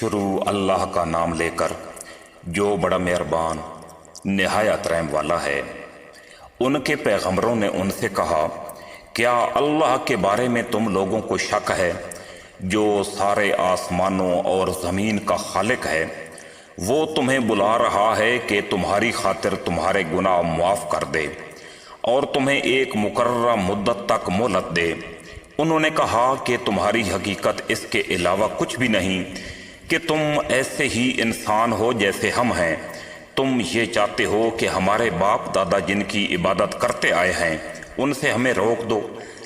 شروع اللہ کا نام لے کر جو بڑا مہربان نہایت رحم والا ہے۔ ان کے پیغمبروں نے ان سے کہا، کیا اللہ کے بارے میں تم لوگوں کو شک ہے جو سارے آسمانوں اور زمین کا خالق ہے؟ وہ تمہیں بلا رہا ہے کہ تمہاری خاطر تمہارے گناہ معاف کر دے اور تمہیں ایک مقررہ مدت تک مہلت دے۔ انہوں نے کہا کہ تمہاری حقیقت اس کے علاوہ کچھ بھی نہیں کہ تم ایسے ہی انسان ہو جیسے ہم ہیں۔ تم یہ چاہتے ہو کہ ہمارے باپ دادا جن کی عبادت کرتے آئے ہیں ان سے ہمیں روک دو،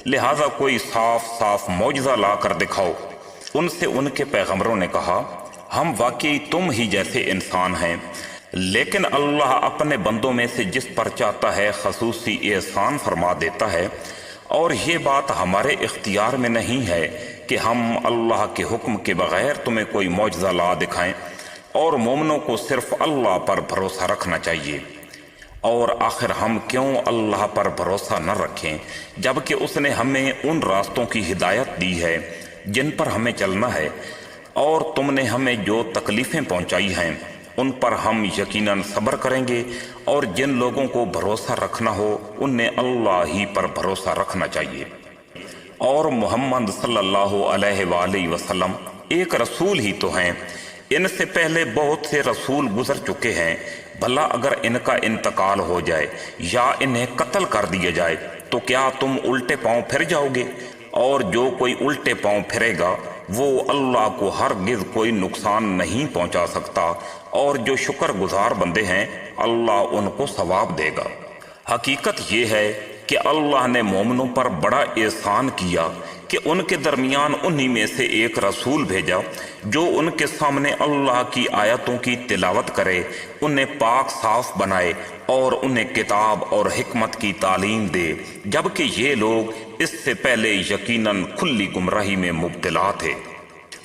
لہذا کوئی صاف صاف معجزہ لا کر دکھاؤ۔ ان سے ان کے پیغمبروں نے کہا، ہم واقعی تم ہی جیسے انسان ہیں، لیکن اللہ اپنے بندوں میں سے جس پر چاہتا ہے خصوصی احسان فرما دیتا ہے، اور یہ بات ہمارے اختیار میں نہیں ہے کہ ہم اللہ کے حکم کے بغیر تمہیں کوئی معجزہ لا دکھائیں، اور مومنوں کو صرف اللہ پر بھروسہ رکھنا چاہیے۔ اور آخر ہم کیوں اللہ پر بھروسہ نہ رکھیں جبکہ اس نے ہمیں ان راستوں کی ہدایت دی ہے جن پر ہمیں چلنا ہے، اور تم نے ہمیں جو تکلیفیں پہنچائی ہیں ان پر ہم یقیناً صبر کریں گے، اور جن لوگوں کو بھروسہ رکھنا ہو انہیں اللہ ہی پر بھروسہ رکھنا چاہیے۔ اور محمد صلی اللہ علیہ وآلہ وسلم ایک رسول ہی تو ہیں، ان سے پہلے بہت سے رسول گزر چکے ہیں، بھلا اگر ان کا انتقال ہو جائے یا انہیں قتل کر دیا جائے تو کیا تم الٹے پاؤں پھر جاؤ گے؟ اور جو کوئی الٹے پاؤں پھرے گا وہ اللہ کو ہرگز کوئی نقصان نہیں پہنچا سکتا، اور جو شکر گزار بندے ہیں اللہ ان کو ثواب دے گا۔ حقیقت یہ ہے کہ اللہ نے مومنوں پر بڑا احسان کیا کہ ان کے درمیان انہی میں سے ایک رسول بھیجا جو ان کے سامنے اللہ کی آیتوں کی تلاوت کرے، انہیں پاک صاف بنائے اور انہیں کتاب اور حکمت کی تعلیم دے، جبکہ یہ لوگ اس سے پہلے یقیناً کھلی گمراہی میں مبتلا تھے۔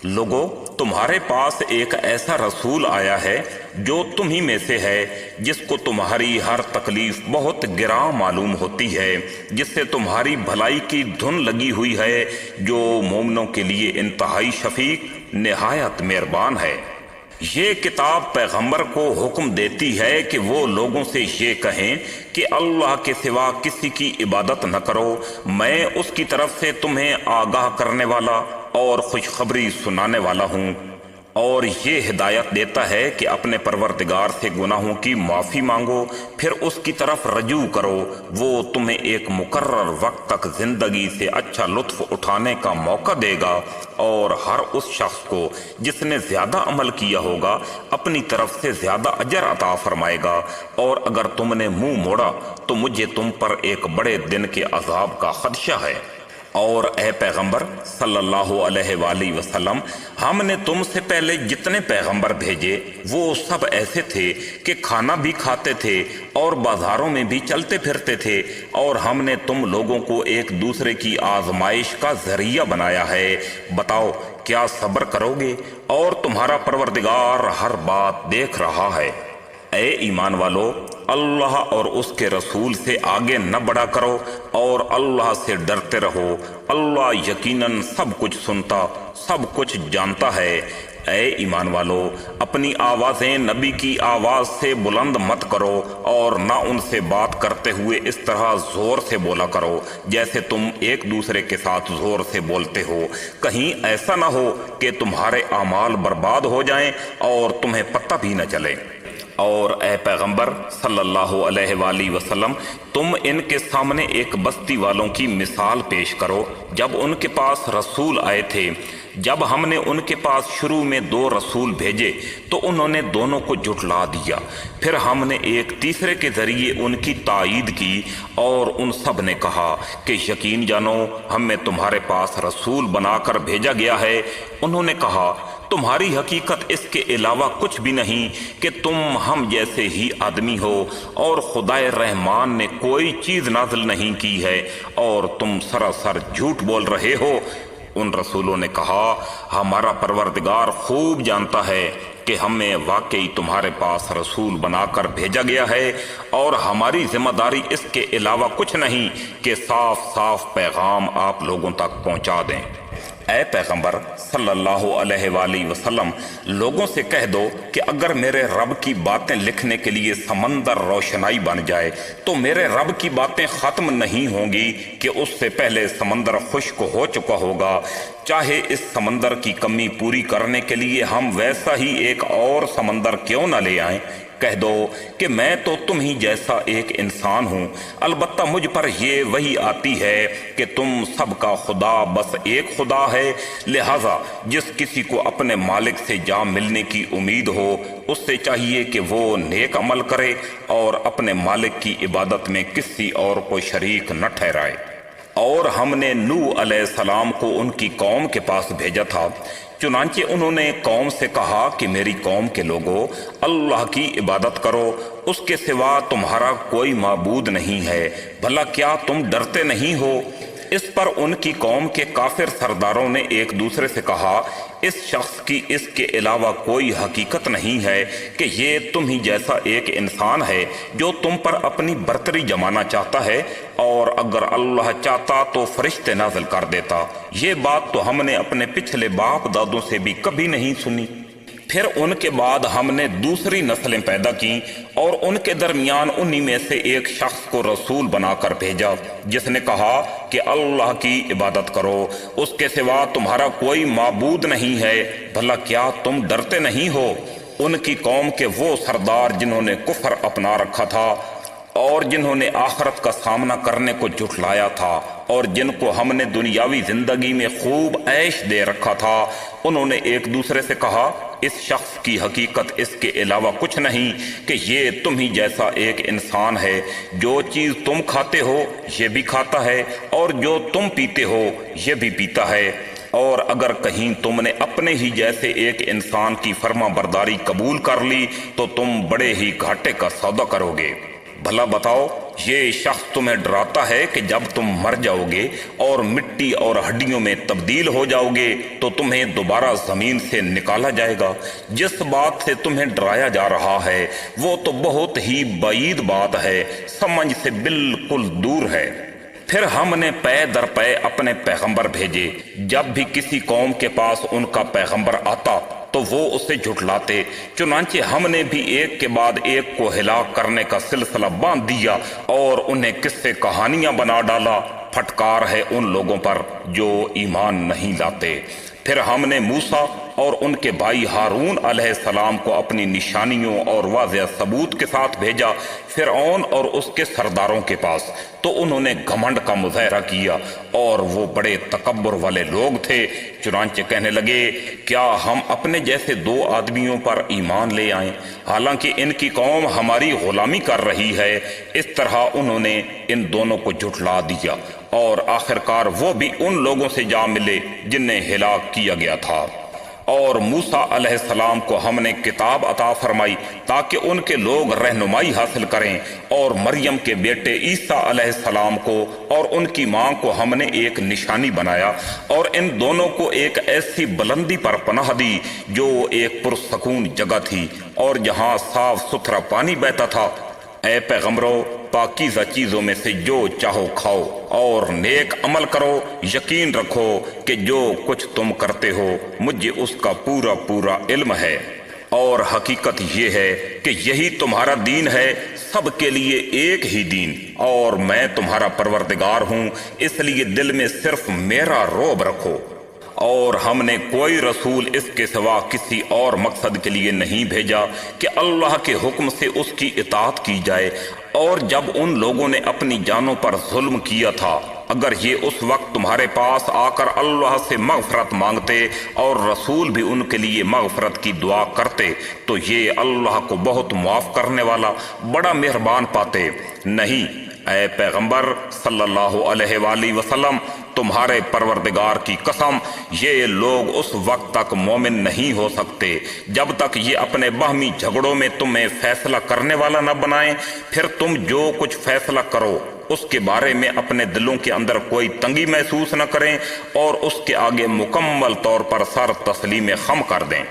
لوگو، تمہارے پاس ایک ایسا رسول آیا ہے جو تمہی میں سے ہے، جس کو تمہاری ہر تکلیف بہت گراں معلوم ہوتی ہے، جس سے تمہاری بھلائی کی دھن لگی ہوئی ہے، جو مومنوں کے لیے انتہائی شفیق نہایت مہربان ہے۔ یہ کتاب پیغمبر کو حکم دیتی ہے کہ وہ لوگوں سے یہ کہیں کہ اللہ کے سوا کسی کی عبادت نہ کرو، میں اس کی طرف سے تمہیں آگاہ کرنے والا اور خوشخبری سنانے والا ہوں۔ اور یہ ہدایت دیتا ہے کہ اپنے پروردگار سے گناہوں کی معافی مانگو، پھر اس کی طرف رجوع کرو، وہ تمہیں ایک مقرر وقت تک زندگی سے اچھا لطف اٹھانے کا موقع دے گا، اور ہر اس شخص کو جس نے زیادہ عمل کیا ہوگا اپنی طرف سے زیادہ اجر عطا فرمائے گا، اور اگر تم نے منہ موڑا تو مجھے تم پر ایک بڑے دن کے عذاب کا خدشہ ہے۔ اور اے پیغمبر صلی اللہ علیہ وآلہ وسلم، ہم نے تم سے پہلے جتنے پیغمبر بھیجے وہ سب ایسے تھے کہ کھانا بھی کھاتے تھے اور بازاروں میں بھی چلتے پھرتے تھے، اور ہم نے تم لوگوں کو ایک دوسرے کی آزمائش کا ذریعہ بنایا ہے۔ بتاؤ، کیا صبر کرو گے؟ اور تمہارا پروردگار ہر بات دیکھ رہا ہے۔ اے ایمان والو، اللہ اور اس کے رسول سے آگے نہ بڑھا کرو اور اللہ سے ڈرتے رہو، اللہ یقیناً سب کچھ سنتا، سب کچھ جانتا ہے۔ اے ایمان والو، اپنی آوازیں نبی کی آواز سے بلند مت کرو، اور نہ ان سے بات کرتے ہوئے اس طرح زور سے بولا کرو جیسے تم ایک دوسرے کے ساتھ زور سے بولتے ہو، کہیں ایسا نہ ہو کہ تمہارے اعمال برباد ہو جائیں اور تمہیں پتہ بھی نہ چلے۔ اور اے پیغمبر صلی اللہ علیہ وآلہ وسلم، تم ان کے سامنے ایک بستی والوں کی مثال پیش کرو جب ان کے پاس رسول آئے تھے۔ جب ہم نے ان کے پاس شروع میں 2 رسول بھیجے تو انہوں نے دونوں کو جھٹلا دیا، پھر ہم نے ایک تیسرے کے ذریعے ان کی تائید کی، اور ان سب نے کہا کہ یقین جانو ہمیں تمہارے پاس رسول بنا کر بھیجا گیا ہے۔ انہوں نے کہا، تمہاری حقیقت اس کے علاوہ کچھ بھی نہیں کہ تم ہم جیسے ہی آدمی ہو، اور خدائے رحمان نے کوئی چیز نازل نہیں کی ہے اور تم سراسر جھوٹ بول رہے ہو۔ ان رسولوں نے کہا، ہمارا پروردگار خوب جانتا ہے کہ ہمیں واقعی تمہارے پاس رسول بنا کر بھیجا گیا ہے، اور ہماری ذمہ داری اس کے علاوہ کچھ نہیں کہ صاف صاف پیغام آپ لوگوں تک پہنچا دیں۔ اے پیغمبر صلی اللہ علیہ وآلہ وسلم لوگوں سے کہہ دو کہ اگر میرے رب کی باتیں لکھنے کے لیے سمندر روشنائی بن جائے تو میرے رب کی باتیں ختم نہیں ہوں گی کہ اس سے پہلے سمندر خشک ہو چکا ہوگا، چاہے اس سمندر کی کمی پوری کرنے کے لیے ہم ویسا ہی ایک اور سمندر کیوں نہ لے آئیں۔ کہہ دو کہ میں تو تم ہی جیسا ایک انسان ہوں، البتہ مجھ پر یہ وحی آتی ہے کہ تم سب کا خدا بس ایک خدا ہے، لہذا جس کسی کو اپنے مالک سے جا ملنے کی امید ہو اس سے چاہیے کہ وہ نیک عمل کرے اور اپنے مالک کی عبادت میں کسی اور کو شریک نہ ٹھہرائے۔ اور ہم نے نوح علیہ السلام کو ان کی قوم کے پاس بھیجا تھا، چنانچہ انہوں نے قوم سے کہا کہ میری قوم کے لوگوں، اللہ کی عبادت کرو، اس کے سوا تمہارا کوئی معبود نہیں ہے، بھلا کیا تم ڈرتے نہیں ہو؟ اس پر ان کی قوم کے کافر سرداروں نے ایک دوسرے سے کہا، اس شخص کی اس کے علاوہ کوئی حقیقت نہیں ہے کہ یہ تم ہی جیسا ایک انسان ہے جو تم پر اپنی برتری جمانا چاہتا ہے، اور اگر اللہ چاہتا تو فرشتے نازل کر دیتا۔ یہ بات تو ہم نے اپنے پچھلے باپ دادوں سے بھی کبھی نہیں سنی۔ پھر ان کے بعد ہم نے دوسری نسلیں پیدا کیں اور ان کے درمیان انہی میں سے ایک شخص کو رسول بنا کر بھیجا جس نے کہا کہ اللہ کی عبادت کرو، اس کے سوا تمہارا کوئی معبود نہیں ہے، بھلا کیا تم ڈرتے نہیں ہو؟ ان کی قوم کے وہ سردار جنہوں نے کفر اپنا رکھا تھا اور جنہوں نے آخرت کا سامنا کرنے کو جھٹلایا تھا اور جن کو ہم نے دنیاوی زندگی میں خوب عیش دے رکھا تھا، انہوں نے ایک دوسرے سے کہا، اس شخص کی حقیقت اس کے علاوہ کچھ نہیں کہ یہ تم ہی جیسا ایک انسان ہے، جو چیز تم کھاتے ہو یہ بھی کھاتا ہے اور جو تم پیتے ہو یہ بھی پیتا ہے، اور اگر کہیں تم نے اپنے ہی جیسے ایک انسان کی فرما برداری قبول کر لی تو تم بڑے ہی گھاٹے کا سودا کرو گے۔ بھلا بتاؤ، یہ شخص تمہیں ڈراتا ہے کہ جب تم مر جاؤ گے اور مٹی اور ہڈیوں میں تبدیل ہو جاؤ گے تو تمہیں دوبارہ زمین سے نکالا جائے گا۔ جس بات سے تمہیں ڈرایا جا رہا ہے وہ تو بہت ہی بعید بات ہے، سمجھ سے بالکل دور ہے۔ پھر ہم نے پے در پے اپنے پیغمبر بھیجے، جب بھی کسی قوم کے پاس ان کا پیغمبر آتا تو وہ اسے جھٹلاتے، چنانچہ ہم نے بھی ایک کے بعد ایک کو ہلاک کرنے کا سلسلہ باندھ دیا اور انہیں قصے کہانیاں بنا ڈالا۔ پھٹکار ہے ان لوگوں پر جو ایمان نہیں لاتے۔ پھر ہم نے موسیٰ اور ان کے بھائی ہارون علیہ السلام کو اپنی نشانیوں اور واضح ثبوت کے ساتھ بھیجا فرعون اور اس کے سرداروں کے پاس، تو انہوں نے گھمنڈ کا مظاہرہ کیا اور وہ بڑے تکبر والے لوگ تھے، چنانچہ کہنے لگے، کیا ہم اپنے جیسے دو آدمیوں پر ایمان لے آئیں حالانکہ ان کی قوم ہماری غلامی کر رہی ہے؟ اس طرح انہوں نے ان دونوں کو جھٹلا دیا اور آخرکار وہ بھی ان لوگوں سے جا ملے جنہیں ہلاک کیا گیا تھا۔ اور موسیٰ علیہ السلام کو ہم نے کتاب عطا فرمائی تاکہ ان کے لوگ رہنمائی حاصل کریں، اور مریم کے بیٹے عیسیٰ علیہ السلام کو اور ان کی ماں کو ہم نے ایک نشانی بنایا اور ان دونوں کو ایک ایسی بلندی پر پناہ دی جو ایک پرسکون جگہ تھی اور جہاں صاف ستھرا پانی بہتا تھا۔ اے پیغمبرو، پاکیزہ چیزوں میں سے جو چاہو کھاؤ اور نیک عمل کرو، یقین رکھو کہ جو کچھ تم کرتے ہو مجھے اس کا پورا پورا علم ہے، اور حقیقت یہ ہے کہ یہی تمہارا دین ہے، سب کے لیے ایک ہی دین، اور میں تمہارا پروردگار ہوں، اس لیے دل میں صرف میرا رعب رکھو۔ اور ہم نے کوئی رسول اس کے سوا کسی اور مقصد کے لیے نہیں بھیجا کہ اللہ کے حکم سے اس کی اطاعت کی جائے، اور جب ان لوگوں نے اپنی جانوں پر ظلم کیا تھا، اگر یہ اس وقت تمہارے پاس آ کر اللہ سے مغفرت مانگتے اور رسول بھی ان کے لیے مغفرت کی دعا کرتے تو یہ اللہ کو بہت معاف کرنے والا بڑا مہربان پاتے۔ نہیں، اے پیغمبر صلی اللہ علیہ وآلہ وسلم، تمہارے پروردگار کی قسم، یہ لوگ اس وقت تک مومن نہیں ہو سکتے جب تک یہ اپنے باہمی جھگڑوں میں تمہیں فیصلہ کرنے والا نہ بنائیں۔ پھر تم جو کچھ فیصلہ کرو اس کے بارے میں اپنے دلوں کے اندر کوئی تنگی محسوس نہ کریں اور اس کے آگے مکمل طور پر سر تسلیم خم کر دیں۔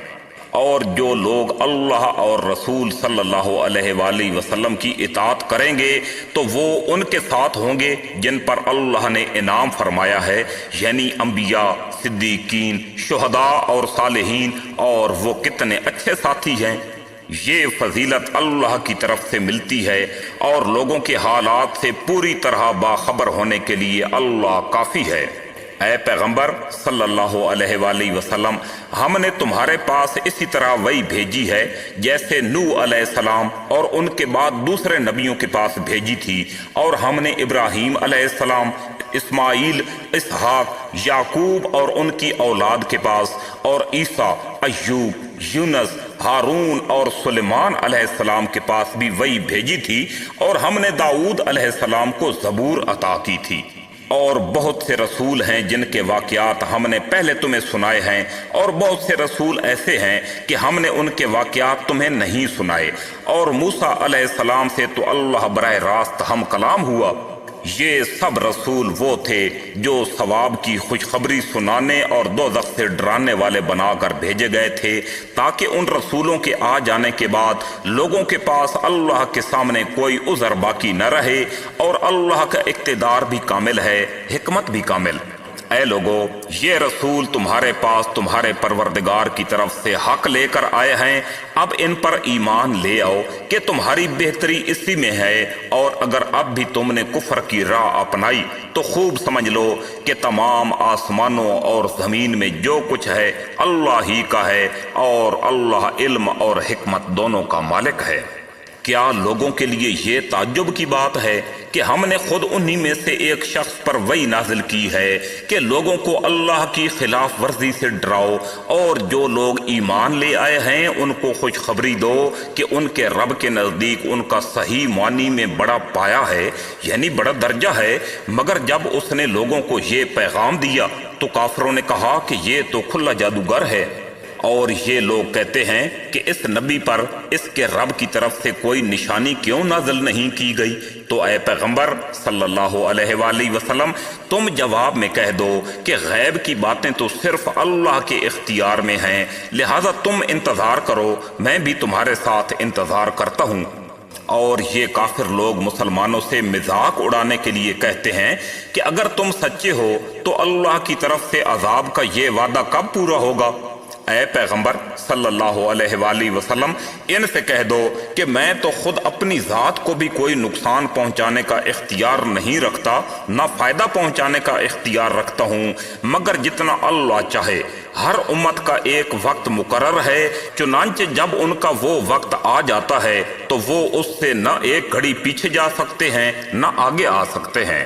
اور جو لوگ اللہ اور رسول صلی اللہ علیہ وآلہ وسلم کی اطاعت کریں گے تو وہ ان کے ساتھ ہوں گے جن پر اللہ نے انعام فرمایا ہے، یعنی انبیاء، صدیقین، شہداء اور صالحین، اور وہ کتنے اچھے ساتھی ہیں۔ یہ فضیلت اللہ کی طرف سے ملتی ہے، اور لوگوں کے حالات سے پوری طرح باخبر ہونے کے لیے اللہ کافی ہے۔ اے پیغمبر صلی اللہ علیہ وآلہ وسلم، ہم نے تمہارے پاس اسی طرح وحی بھیجی ہے جیسے نوح علیہ السلام اور ان کے بعد دوسرے نبیوں کے پاس بھیجی تھی، اور ہم نے ابراہیم علیہ السلام، اسماعیل، اسحاق، یعقوب اور ان کی اولاد کے پاس، اور عیسیٰ، ایوب، یونس، ہارون اور سلیمان علیہ السلام کے پاس بھی وحی بھیجی تھی، اور ہم نے داؤد علیہ السلام کو زبور عطا کی تھی۔ اور بہت سے رسول ہیں جن کے واقعات ہم نے پہلے تمہیں سنائے ہیں، اور بہت سے رسول ایسے ہیں کہ ہم نے ان کے واقعات تمہیں نہیں سنائے۔ اور موسیٰ علیہ السلام سے تو اللہ براہ راست ہم کلام ہوا۔ یہ سب رسول وہ تھے جو ثواب کی خوشخبری سنانے اور دوزخ سے ڈرانے والے بنا کر بھیجے گئے تھے، تاکہ ان رسولوں کے آ جانے کے بعد لوگوں کے پاس اللہ کے سامنے کوئی عذر باقی نہ رہے، اور اللہ کا اقتدار بھی کامل ہے، حکمت بھی کامل۔ اے لوگو، یہ رسول تمہارے پاس تمہارے پروردگار کی طرف سے حق لے کر آئے ہیں، اب ان پر ایمان لے آؤ کہ تمہاری بہتری اسی میں ہے، اور اگر اب بھی تم نے کفر کی راہ اپنائی تو خوب سمجھ لو کہ تمام آسمانوں اور زمین میں جو کچھ ہے اللہ ہی کا ہے، اور اللہ علم اور حکمت دونوں کا مالک ہے۔ کیا لوگوں کے لیے یہ تعجب کی بات ہے کہ ہم نے خود انہی میں سے ایک شخص پر وحی نازل کی ہے کہ لوگوں کو اللہ کی خلاف ورزی سے ڈراؤ، اور جو لوگ ایمان لے آئے ہیں ان کو خوشخبری دو کہ ان کے رب کے نزدیک ان کا صحیح معنی میں بڑا پایا ہے، یعنی بڑا درجہ ہے۔ مگر جب اس نے لوگوں کو یہ پیغام دیا تو کافروں نے کہا کہ یہ تو کھلا جادوگر ہے، اور یہ لوگ کہتے ہیں کہ اس نبی پر اس کے رب کی طرف سے کوئی نشانی کیوں نازل نہیں کی گئی؟ تو اے پیغمبر صلی اللہ علیہ وآلہ وسلم، تم جواب میں کہہ دو کہ غیب کی باتیں تو صرف اللہ کے اختیار میں ہیں، لہذا تم انتظار کرو، میں بھی تمہارے ساتھ انتظار کرتا ہوں۔ اور یہ کافر لوگ مسلمانوں سے مذاق اڑانے کے لیے کہتے ہیں کہ اگر تم سچے ہو تو اللہ کی طرف سے عذاب کا یہ وعدہ کب پورا ہوگا؟ اے پیغمبر صلی اللہ علیہ وآلہ وسلم، ان سے کہہ دو کہ میں تو خود اپنی ذات کو بھی کوئی نقصان پہنچانے کا اختیار نہیں رکھتا، نہ فائدہ پہنچانے کا اختیار رکھتا ہوں، مگر جتنا اللہ چاہے۔ ہر امت کا ایک وقت مقرر ہے، چنانچہ جب ان کا وہ وقت آ جاتا ہے تو وہ اس سے نہ ایک گھڑی پیچھے جا سکتے ہیں نہ آگے آ سکتے ہیں۔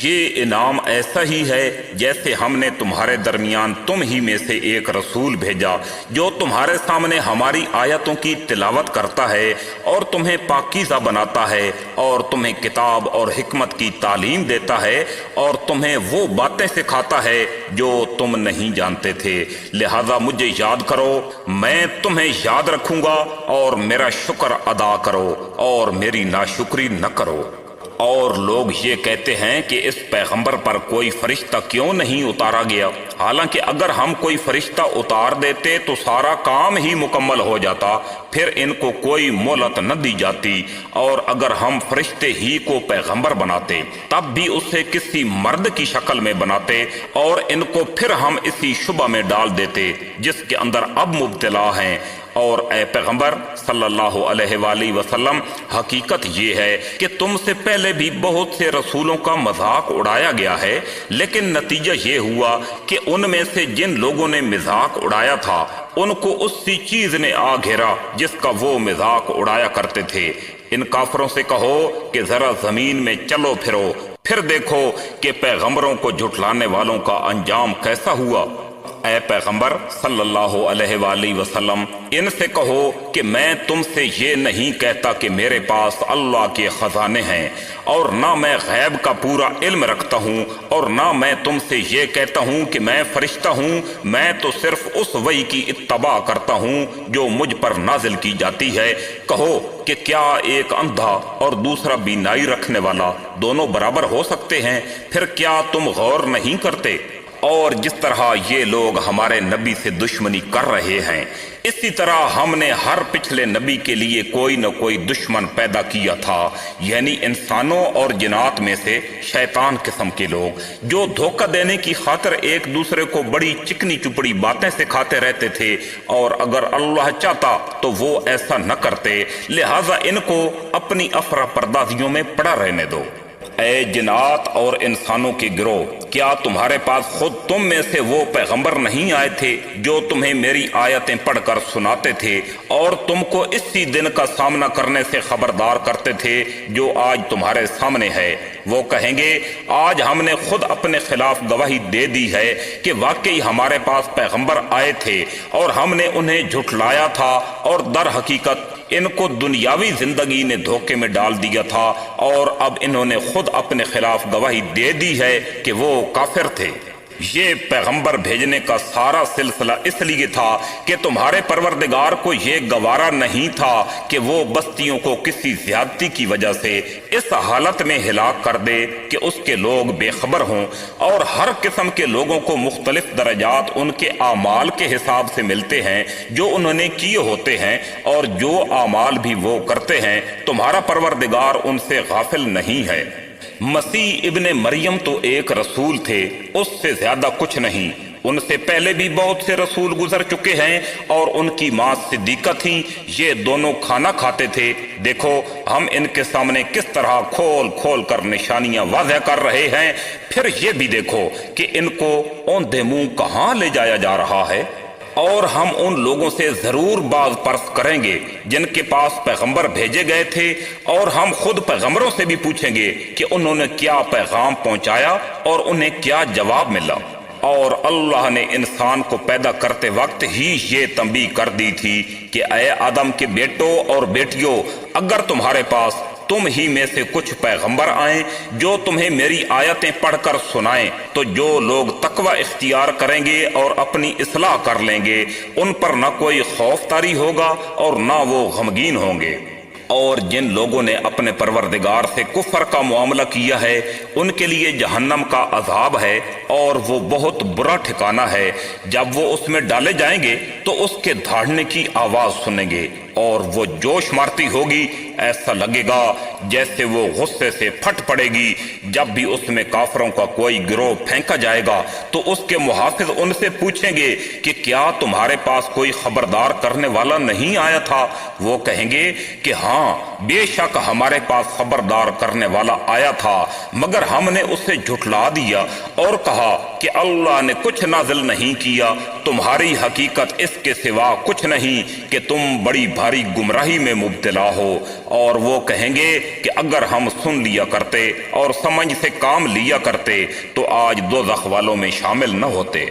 یہ انعام ایسا ہی ہے جیسے ہم نے تمہارے درمیان تم ہی میں سے ایک رسول بھیجا جو تمہارے سامنے ہماری آیتوں کی تلاوت کرتا ہے اور تمہیں پاکیزہ بناتا ہے اور تمہیں کتاب اور حکمت کی تعلیم دیتا ہے اور تمہیں وہ باتیں سکھاتا ہے جو تم نہیں جانتے تھے۔ لہذا مجھے یاد کرو، میں تمہیں یاد رکھوں گا، اور میرا شکر ادا کرو اور میری ناشکری نہ کرو۔ اور لوگ یہ کہتے ہیں کہ اس پیغمبر پر کوئی فرشتہ کیوں نہیں اتارا گیا، حالانکہ اگر ہم کوئی فرشتہ اتار دیتے تو سارا کام ہی مکمل ہو جاتا، پھر ان کو کوئی مہلت نہ دی جاتی، اور اگر ہم فرشتے ہی کو پیغمبر بناتے تب بھی اسے کسی مرد کی شکل میں بناتے، اور ان کو پھر ہم اسی شبہ میں ڈال دیتے جس کے اندر اب مبتلا ہیں۔ اور اے پیغمبر صلی اللہ علیہ وآلہ وسلم، حقیقت یہ ہے کہ تم سے پہلے بھی بہت سے رسولوں کا مذاق اڑایا گیا ہے، لیکن نتیجہ یہ ہوا کہ ان میں سے جن لوگوں نے مذاق اڑایا تھا ان کو اسی چیز نے آ گھیرا جس کا وہ مذاق اڑایا کرتے تھے۔ ان کافروں سے کہو کہ ذرا زمین میں چلو پھرو، پھر دیکھو کہ پیغمبروں کو جھٹلانے والوں کا انجام کیسا ہوا۔ اے پیغمبر صلی اللہ علیہ وآلہ وسلم، ان سے کہو کہ میں تم سے یہ نہیں کہتا کہ میرے پاس اللہ کے خزانے ہیں، اور نہ میں غیب کا پورا علم رکھتا ہوں، اور نہ میں تم سے یہ کہتا ہوں کہ میں فرشتہ ہوں۔ میں تو صرف اس وحی کی اتباع کرتا ہوں جو مجھ پر نازل کی جاتی ہے۔ کہو کہ کیا ایک اندھا اور دوسرا بینائی رکھنے والا دونوں برابر ہو سکتے ہیں؟ پھر کیا تم غور نہیں کرتے؟ اور جس طرح یہ لوگ ہمارے نبی سے دشمنی کر رہے ہیں، اسی طرح ہم نے ہر پچھلے نبی کے لیے کوئی نہ کوئی دشمن پیدا کیا تھا، یعنی انسانوں اور جنات میں سے شیطان قسم کے لوگ جو دھوکہ دینے کی خاطر ایک دوسرے کو بڑی چکنی چپڑی باتیں سکھاتے رہتے تھے، اور اگر اللہ چاہتا تو وہ ایسا نہ کرتے، لہٰذا ان کو اپنی افرا پردازیوں میں پڑا رہنے دو۔ اے جنات اور انسانوں کے گروہ، کیا تمہارے پاس خود تم میں سے وہ پیغمبر نہیں آئے تھے جو تمہیں میری آیتیں پڑھ کر سناتے تھے اور تم کو اسی دن کا سامنا کرنے سے خبردار کرتے تھے جو آج تمہارے سامنے ہے؟ وہ کہیں گے آج ہم نے خود اپنے خلاف گواہی دے دی ہے کہ واقعی ہمارے پاس پیغمبر آئے تھے اور ہم نے انہیں جھٹلایا تھا، اور در حقیقت ان کو دنیاوی زندگی نے دھوکے میں ڈال دیا تھا، اور اب انہوں نے خود اپنے خلاف گواہی دے دی ہے کہ وہ کافر تھے۔ یہ پیغمبر بھیجنے کا سارا سلسلہ اس لیے تھا کہ تمہارے پروردگار کو یہ گوارا نہیں تھا کہ وہ بستیوں کو کسی زیادتی کی وجہ سے اس حالت میں ہلاک کر دے کہ اس کے لوگ بے خبر ہوں، اور ہر قسم کے لوگوں کو مختلف درجات ان کے اعمال کے حساب سے ملتے ہیں جو انہوں نے کیے ہوتے ہیں، اور جو اعمال بھی وہ کرتے ہیں تمہارا پروردگار ان سے غافل نہیں ہے۔ مسیح ابن مریم تو ایک رسول تھے، اس سے زیادہ کچھ نہیں۔ ان سے پہلے بھی بہت سے رسول گزر چکے ہیں، اور ان کی ماں صدیقہ تھیں، یہ دونوں کھانا کھاتے تھے۔ دیکھو ہم ان کے سامنے کس طرح کھول کھول کر نشانیاں واضح کر رہے ہیں، پھر یہ بھی دیکھو کہ ان کو اوندھے منہ کہاں لے جایا جا رہا ہے۔ اور ہم ان لوگوں سے ضرور باز پرس کریں گے جن کے پاس پیغمبر بھیجے گئے تھے، اور ہم خود پیغمبروں سے بھی پوچھیں گے کہ انہوں نے کیا پیغام پہنچایا اور انہیں کیا جواب ملا۔ اور اللہ نے انسان کو پیدا کرتے وقت ہی یہ تنبیہ کر دی تھی کہ اے آدم کے بیٹوں اور بیٹیوں، اگر تمہارے پاس تم ہی میں سے کچھ پیغمبر آئیں جو تمہیں میری آیتیں پڑھ کر سنائیں، تو جو لوگ تقوی اختیار کریں گے اور اپنی اصلاح کر لیں گے، ان پر نہ کوئی خوف طاری ہوگا اور نہ وہ غمگین ہوں گے۔ اور جن لوگوں نے اپنے پروردگار سے کفر کا معاملہ کیا ہے ان کے لیے جہنم کا عذاب ہے، اور وہ بہت برا ٹھکانہ ہے۔ جب وہ اس میں ڈالے جائیں گے تو اس کے دھاڑنے کی آواز سنیں گے، اور وہ جوش مارتی ہوگی، ایسا لگے گا جیسے وہ غصے سے پھٹ پڑے گی۔ جب بھی اس میں کافروں کا کوئی گروہ پھینکا جائے گا تو اس کے محافظ ان سے پوچھیں گے کہ کیا تمہارے پاس کوئی خبردار کرنے والا نہیں آیا تھا؟ وہ کہیں گے کہ ہاں، بے شک ہمارے پاس خبردار کرنے والا آیا تھا، مگر ہم نے اسے جھٹلا دیا اور کہا کہ اللہ نے کچھ نازل نہیں کیا، تمہاری حقیقت اس کے سوا کچھ نہیں کہ تم بڑی بھاری گمراہی میں مبتلا ہو۔ اور وہ کہیں گے کہ اگر ہم سن لیا کرتے اور سمجھ سے کام لیا کرتے تو آج دوزخ والوں میں شامل نہ ہوتے۔